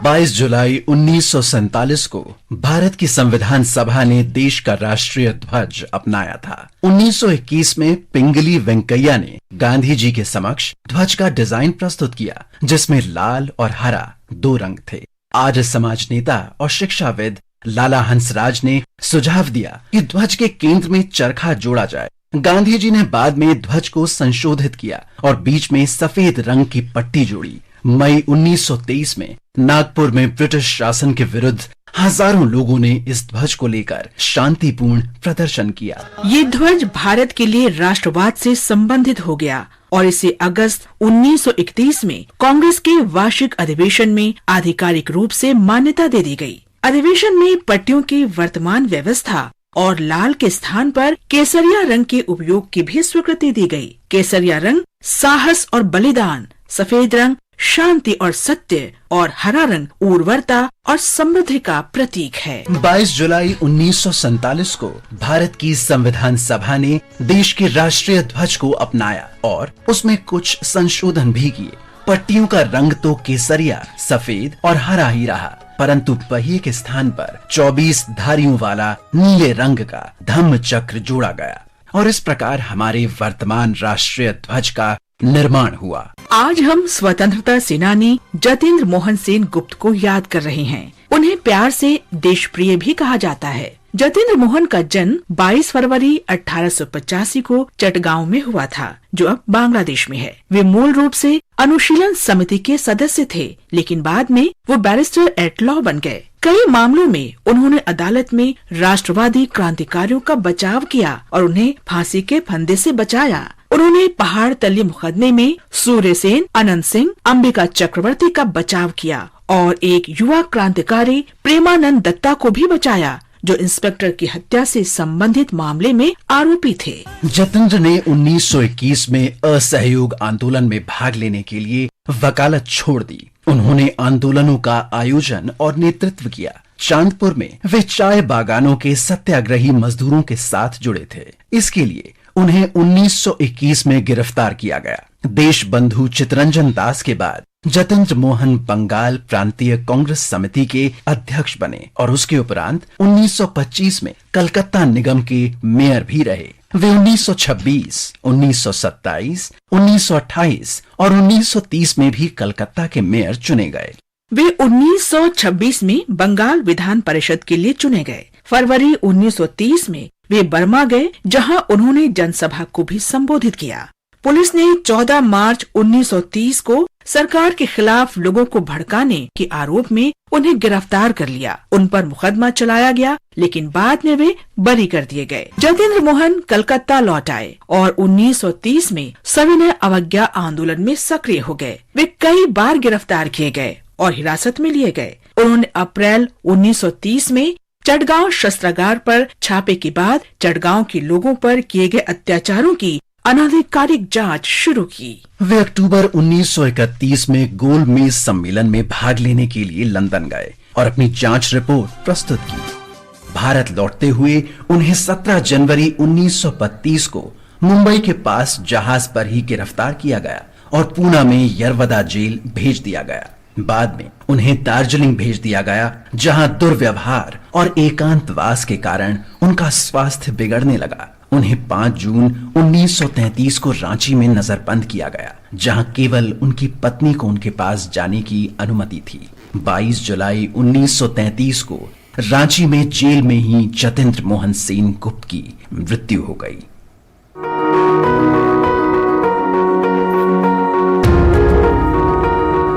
22 जुलाई 1947 को भारत की संविधान सभा ने देश का राष्ट्रीय ध्वज अपनाया था। 1921 में पिंगली वेंकैया ने गांधी जी के समक्ष ध्वज का डिजाइन प्रस्तुत किया, जिसमें लाल और हरा दो रंग थे। आर्य समाज नेता और शिक्षाविद लाला हंसराज ने सुझाव दिया कि ध्वज के केंद्र में चरखा जोड़ा जाए। गांधी जी ने बाद में ध्वज को संशोधित किया और बीच में सफेद रंग की पट्टी जोड़ी। मई 1923 में नागपुर में ब्रिटिश शासन के विरुद्ध हजारों लोगों ने इस ध्वज को लेकर शांतिपूर्ण प्रदर्शन किया। ये ध्वज भारत के लिए राष्ट्रवाद से संबंधित हो गया और इसे अगस्त 1931 में कांग्रेस के वार्षिक अधिवेशन में आधिकारिक रूप से मान्यता दे दी गई। अधिवेशन में पट्टियों की वर्तमान व्यवस्था और लाल के स्थान पर केसरिया रंग के उपयोग की भी स्वीकृति दी गई। केसरिया रंग साहस और बलिदान, सफेद रंग शांति और सत्य और हरा रंग उर्वरता और समृद्धि का प्रतीक है। 22 जुलाई 1947 को भारत की संविधान सभा ने देश के राष्ट्रीय ध्वज को अपनाया और उसमें कुछ संशोधन भी किए। पट्टियों का रंग तो केसरिया, सफेद और हरा ही रहा, परंतु पहिए के स्थान पर 24 धारियों वाला नीले रंग का धम्म चक्र जोड़ा गया और इस प्रकार हमारे वर्तमान राष्ट्रीय ध्वज का निर्माण हुआ। आज हम स्वतंत्रता सेनानी जतेंद्र मोहन सेन गुप्त को याद कर रहे हैं। उन्हें प्यार से देशप्रिय भी कहा जाता है। जतेंद्र मोहन का जन्म 22 फरवरी 1885 को चटगांव में हुआ था, जो अब बांग्लादेश में है। वे मूल रूप से अनुशीलन समिति के सदस्य थे, लेकिन बाद में वो बैरिस्टर एट लॉ बन गए। कई मामलों में उन्होंने अदालत में राष्ट्रवादी क्रांतिकारियों का बचाव किया और उन्हें फांसी के फंदे से बचाया। उन्होंने पहाड़ तल्ली मुकदमे में सूर्य सेन, अनंत सिंह, अंबिका चक्रवर्ती का बचाव किया और एक युवा क्रांतिकारी प्रेमानंद दत्ता को भी बचाया, जो इंस्पेक्टर की हत्या से संबंधित मामले में आरोपी थे। जतेंद्र ने 1921 में असहयोग आंदोलन में भाग लेने के लिए वकालत छोड़ दी। उन्होंने आंदोलनों का आयोजन और नेतृत्व किया। चांदपुर में वे चाय बागानों के सत्याग्रही मजदूरों के साथ जुड़े थे। इसके लिए उन्हें 1921 में गिरफ्तार किया गया। देश बंधु चितरंजन दास के बाद जतेंद्र मोहन बंगाल प्रांतीय कांग्रेस समिति के अध्यक्ष बने और उसके उपरांत 1925 में कलकत्ता निगम के मेयर भी रहे। वे 1926, 1927, 1928 और 1930 में भी कलकत्ता के मेयर चुने गए। वे 1926 में बंगाल विधान परिषद के लिए चुने गए। फरवरी 1930 में वे बर्मा गए, जहां उन्होंने जनसभा को भी संबोधित किया। पुलिस ने 14 मार्च 1930 को सरकार के खिलाफ लोगों को भड़काने के आरोप में उन्हें गिरफ्तार कर लिया। उन पर मुकदमा चलाया गया, लेकिन बाद में वे बरी कर दिए गए। जतेंद्र मोहन कलकत्ता लौट आए और 1930 में सविनय अवज्ञा आंदोलन में सक्रिय हो गए। वे कई बार गिरफ्तार किए गए और हिरासत में लिए गए। उन्होंने अप्रैल 1930 में चटगांव शस्त्रागार पर छापे के बाद चटगांव के लोगों पर किए गए अत्याचारों की अनाधिकारिक जांच शुरू की। वे अक्टूबर 1931 में गोल मेज सम्मेलन में भाग लेने के लिए लंदन गए और अपनी जांच रिपोर्ट प्रस्तुत की। भारत लौटते हुए उन्हें 17 जनवरी 1932 को मुंबई के पास जहाज पर ही गिरफ्तार किया गया और पूना में यरवदा जेल भेज दिया गया। बाद में उन्हें दार्जिलिंग भेज दिया गया, जहां दुर्व्यवहार और एकांतवास के कारण उनका स्वास्थ्य बिगड़ने लगा। उन्हें 5 जून 1933 को रांची में नजरबंद किया गया, जहां केवल उनकी पत्नी को उनके पास जाने की अनुमति थी। 22 जुलाई 1933 को रांची में जेल में ही जतेंद्र मोहन सेन गुप्त की मृत्यु हो गई।